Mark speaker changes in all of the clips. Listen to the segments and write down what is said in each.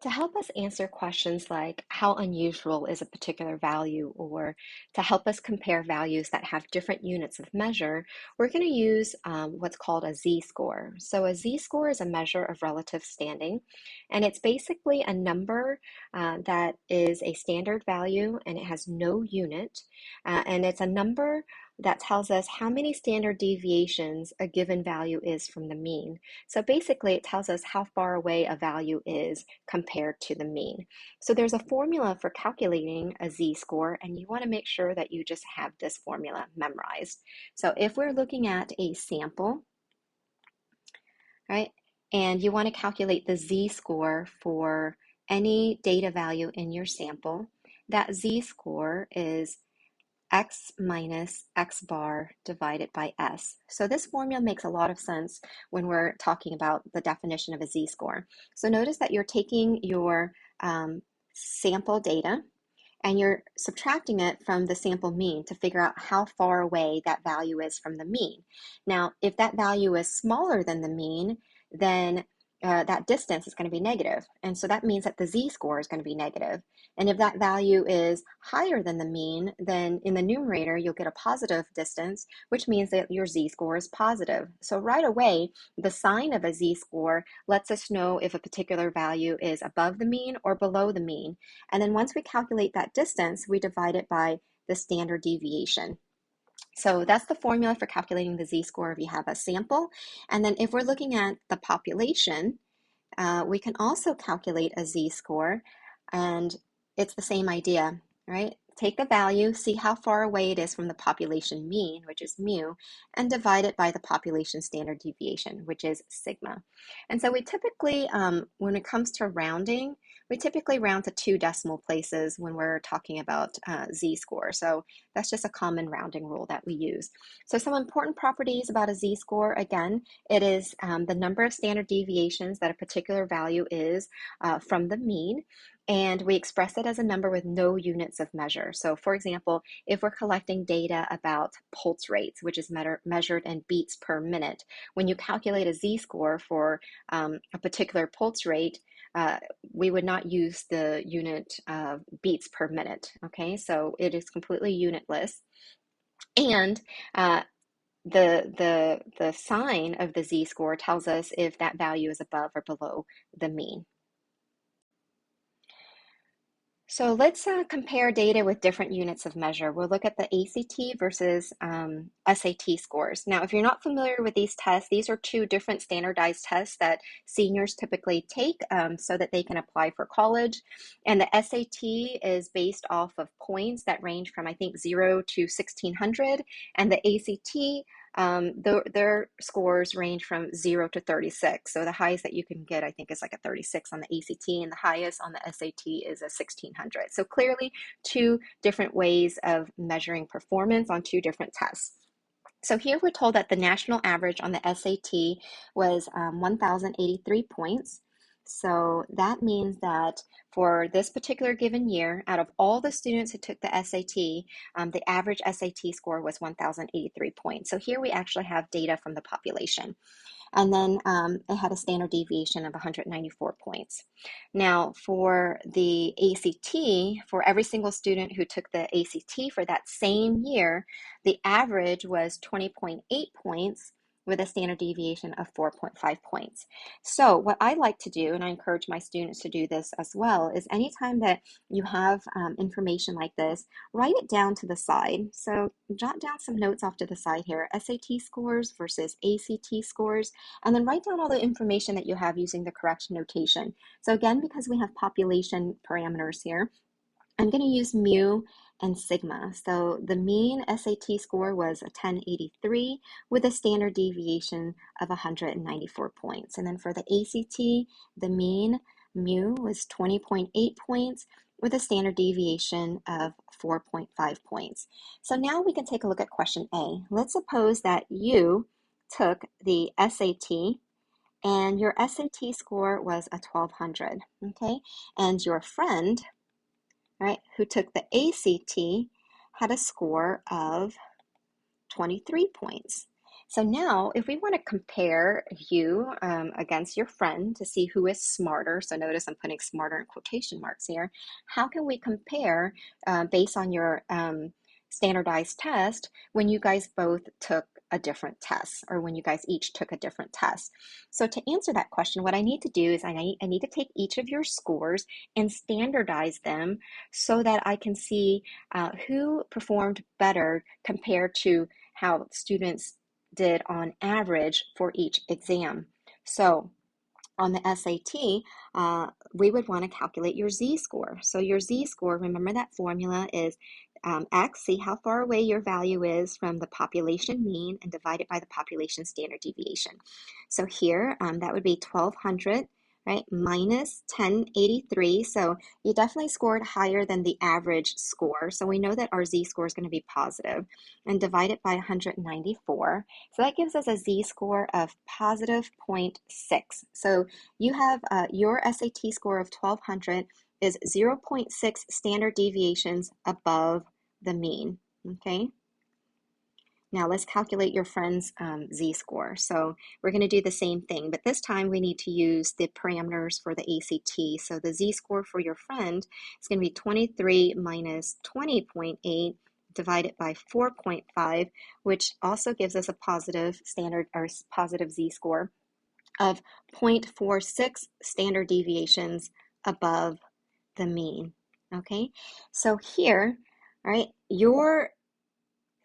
Speaker 1: To help us answer questions like how unusual is a particular value, or to help us compare values that have different units of measure, we're going to use what's called a z-score. So a z-score is a measure of relative standing, and it's basically a number that is a standard value and it has no unit, and it's a number that tells us how many standard deviations a given value is from the mean. So basically, it tells us how far away a value is compared to the mean. So there's a formula for calculating a z-score, and you want to make sure that you just have this formula memorized. So if we're looking at a sample, right, and you want to calculate the z-score for any data value in your sample, that z-score is x minus x bar divided by s. So this formula makes a lot of sense when we're talking about the definition of a z-score. So notice that you're taking your sample data and you're subtracting it from the sample mean to figure out how far away that value is from the mean. Now, if that value is smaller than the mean, then that distance is going to be negative. And so that means that the z-score is going to be negative. And if that value is higher than the mean, then in the numerator, you'll get a positive distance, which means that your z-score is positive. So right away, the sign of a z-score lets us know if a particular value is above the mean or below the mean. And then once we calculate that distance, we divide it by the standard deviation. So that's the formula for calculating the z-score if you have a sample. And then if we're looking at the population, we can also calculate a z-score, and it's the same idea, right? Take the value, see how far away it is from the population mean, which is mu, and divide it by the population standard deviation, which is sigma. And so we typically, when it comes to rounding, we typically round to 2 decimal places when we're talking about z-score. So that's just a common rounding rule that we use. So some important properties about a z-score, again, it is the number of standard deviations that a particular value is from the mean, and we express it as a number with no units of measure. So for example, if we're collecting data about pulse rates, which is measured in beats per minute, when you calculate a z-score for a particular pulse rate, we would not use the unit beats per minute, okay? So it is completely unitless. And the sign of the z-score tells us if that value is above or below the mean. So let's compare data with different units of measure. We'll look at the ACT versus SAT scores. Now, if you're not familiar with these tests, these are 2 different standardized tests that seniors typically take so that they can apply for college. And the SAT is based off of points that range from, I think, 0 to 1600, and the ACT their scores range from 0 to 36. So the highest that you can get, I think, is like a 36 on the ACT, and the highest on the SAT is a 1600. So clearly 2 different ways of measuring performance on 2 different tests. So here we're told that the national average on the SAT was 1,083 points. So that means that for this particular given year, out of all the students who took the SAT, the average SAT score was 1,083 points. So here we actually have data from the population. And then it had a standard deviation of 194 points. Now, for the ACT, for every single student who took the ACT for that same year, the average was 20.8 points with a standard deviation of 4.5 points. So what I like to do, and I encourage my students to do this as well, is anytime that you have information like this, write it down to the side. So jot down some notes off to the side here, SAT scores versus ACT scores, and then write down all the information that you have using the correct notation. So again, because we have population parameters here, I'm going to use mu and sigma. So the mean SAT score was a 1083 with a standard deviation of 194 points. And then for the ACT, the mean mu was 20.8 points with a standard deviation of 4.5 points. So now we can take a look at question A. Let's suppose that you took the SAT and your SAT score was a 1200, okay? And your friend, right, who took the ACT had a score of 23 points. So now, if we want to compare you against your friend to see who is smarter, so notice I'm putting smarter in quotation marks here, how can we compare based on your standardized test when you guys both took a different test or when you guys each took a different test? So to answer that question, what I need to do is I need to take each of your scores and standardize them so that I can see who performed better compared to how students did on average for each exam. So on the SAT, we would want to calculate your z-score. So your z-score, remember that formula is x, see how far away your value is from the population mean, and divide it by the population standard deviation. So here, that would be 1200, right, minus 1083. So you definitely scored higher than the average score. So we know that our z-score is going to be positive, and divide it by 194. So that gives us a z-score of positive 0.6. So you have your SAT score of 1200 is 0.6 standard deviations above the mean, okay? Now let's calculate your friend's z-score. So we're going to do the same thing, but this time we need to use the parameters for the ACT. So the z-score for your friend is going to be 23 minus 20.8 divided by 4.5, which also gives us a positive standard or positive z-score of 0.46 standard deviations above the mean. Okay, so here, all right, your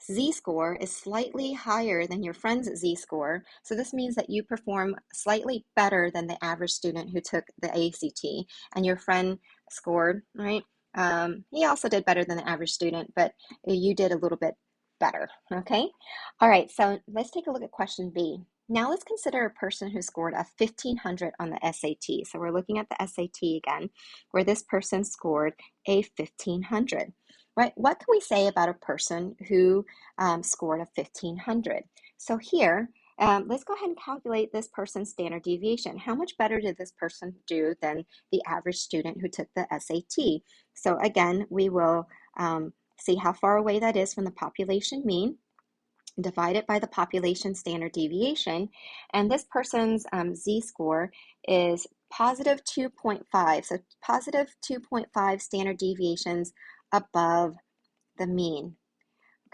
Speaker 1: z-score is slightly higher than your friend's z-score. So this means that you perform slightly better than the average student who took the ACT, and your friend scored, right? He also did better than the average student, but you did a little bit better, okay? All right, so let's take a look at question B. Now let's consider a person who scored a 1500 on the SAT. So we're looking at the SAT again, where this person scored a 1500. Right? What can we say about a person who scored a 1500? So here, let's go ahead and calculate this person's standard deviation. How much better did this person do than the average student who took the SAT? So again, we will see how far away that is from the population mean, divide it by the population standard deviation, and this person's z-score is positive 2.5. So positive 2.5 standard deviations above the mean.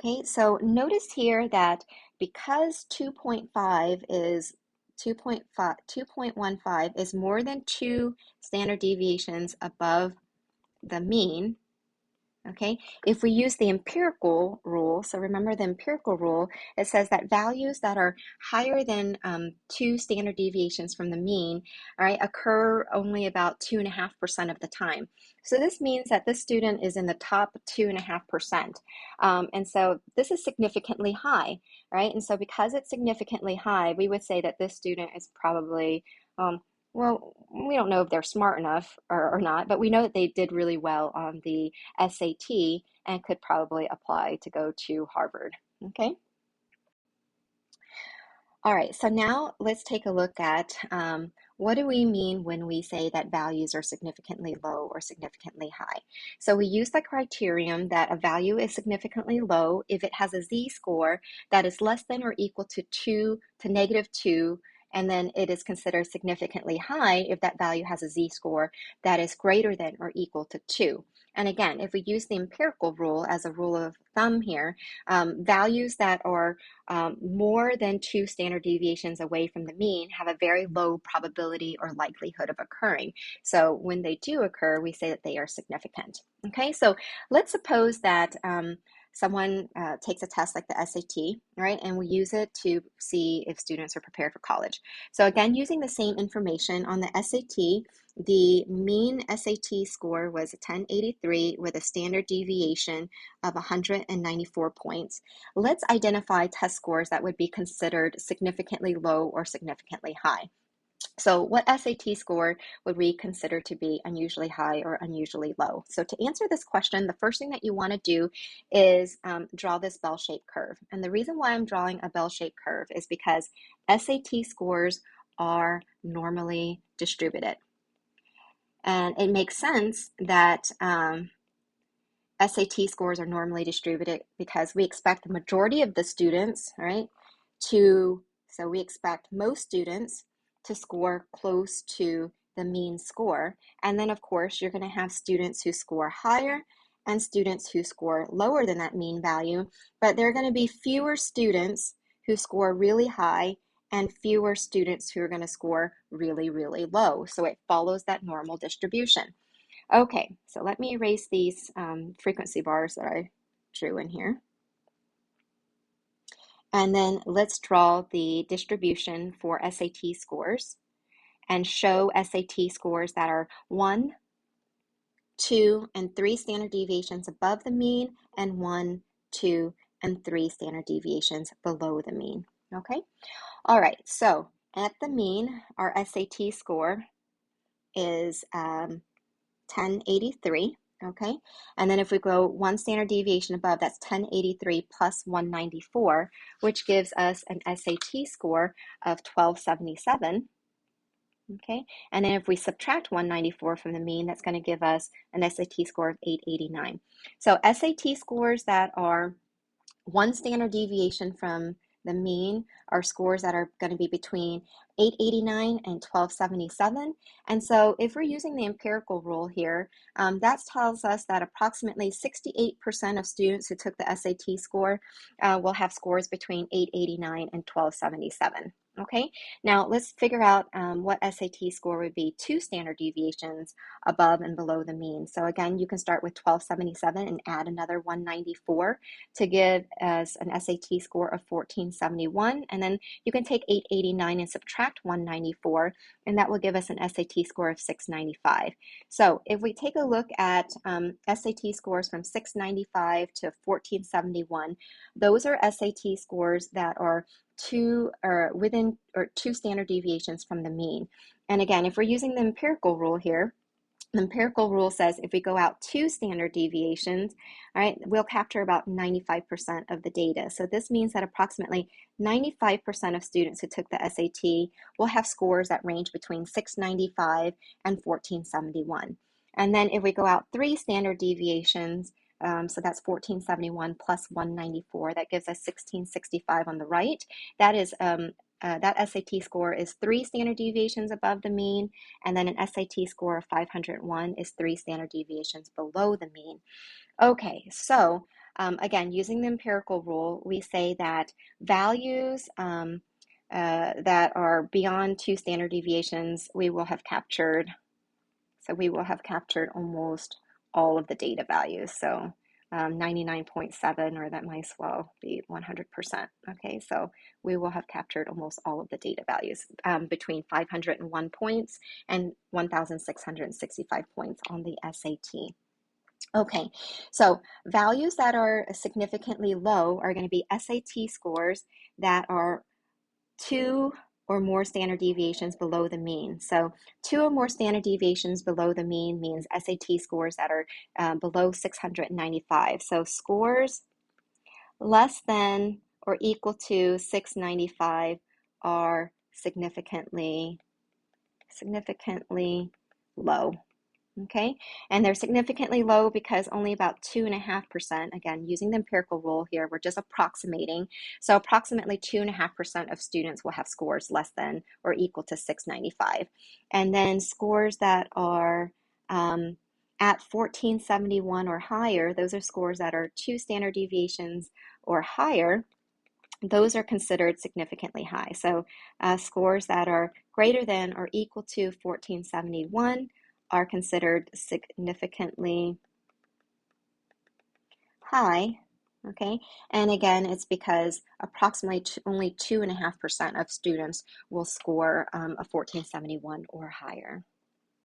Speaker 1: Okay, so notice here that because 2.5 is 2.15 is more than 2 standard deviations above the mean. Okay, if we use the empirical rule, so remember the empirical rule, it says that values that are higher than 2 standard deviations from the mean, all right, occur only about 2.5% of the time. So this means that this student is in the top 2.5%. And so this is significantly high, right? And so because it's significantly high, we would say that this student is probably well, we don't know if they're smart enough or not, but we know that they did really well on the SAT and could probably apply to go to Harvard. Okay. All right, so now let's take a look at what do we mean when we say that values are significantly low or significantly high. So we use the criterion that a value is significantly low if it has a z-score that is less than or equal to 2 to negative 2, and then it is considered significantly high if that value has a z-score that is greater than or equal to 2. And again, if we use the empirical rule as a rule of thumb here, values that are more than 2 standard deviations away from the mean have a very low probability or likelihood of occurring. So when they do occur, we say that they are significant. Okay, so let's suppose that someone takes a test like the SAT, right? And we use it to see if students are prepared for college. So again, using the same information on the SAT, the mean SAT score was 1083 with a standard deviation of 194 points. Let's identify test scores that would be considered significantly low or significantly high. So what SAT score would we consider to be unusually high or unusually low? So to answer this question, the first thing that you want to do is draw this bell-shaped curve. And the reason why I'm drawing a bell-shaped curve is because SAT scores are normally distributed. And it makes sense that SAT scores are normally distributed because we expect the majority of the students, right, so we expect most students to score close to the mean score. And then of course, you're gonna have students who score higher and students who score lower than that mean value, but there are gonna be fewer students who score really high and fewer students who are gonna score really, really low. So it follows that normal distribution. Okay, so let me erase these frequency bars that I drew in here. And then let's draw the distribution for SAT scores and show SAT scores that are 1, 2, and 3 standard deviations above the mean and 1, 2, and 3 standard deviations below the mean. Okay, all right, so at the mean, our SAT score is 1083. Okay, and then if we go 1 standard deviation above, that's 1083 plus 194, which gives us an SAT score of 1277. Okay, and then if we subtract 194 from the mean, that's going to give us an SAT score of 889. So SAT scores that are 1 standard deviation from the mean are scores that are going to be between 889 and 1277. And so if we're using the empirical rule here, that tells us that approximately 68% of students who took the SAT score will have scores between 889 and 1277. Okay, now let's figure out what SAT score would be 2 standard deviations above and below the mean. So again, you can start with 1277 and add another 194 to give us an SAT score of 1471. And then you can take 889 and subtract 194, and that will give us an SAT score of 695. So if we take a look at SAT scores from 695 to 1471, those are SAT scores that are 2 standard deviations from the mean. And again, if we're using the empirical rule here, the empirical rule says if we go out 2 standard deviations, all right, we'll capture about 95% of the data. So this means that approximately 95% of students who took the SAT will have scores that range between 695 and 1471. And then if we go out 3 standard deviations, so that's 1471 plus 194, that gives us 1665 on the right. That is that SAT score is 3 standard deviations above the mean, and then an SAT score of 501 is 3 standard deviations below the mean. Okay, so again, using the empirical rule, we say that values that are beyond 2 standard deviations, we will have captured. So we will have captured almost all of the data values. So 99.7, or that might as well be 100%. Okay, so we will have captured almost all of the data values between 501 points and 1,665 points on the SAT. Okay, so values that are significantly low are going to be SAT scores that are 2 or more standard deviations below the mean. So 2 or more standard deviations below the mean means SAT scores that are below 695. So scores less than or equal to 695 are significantly low. Okay, and they're significantly low because only about 2.5%, again, using the empirical rule here, we're just approximating. So approximately 2.5% of students will have scores less than or equal to 695. And then scores that are at 1471 or higher, those are scores that are 2 standard deviations or higher. Those are considered significantly high. So scores that are greater than or equal to 1471 are considered significantly high, okay? And again, it's because approximately only 2.5% of students will score a 1471 or higher.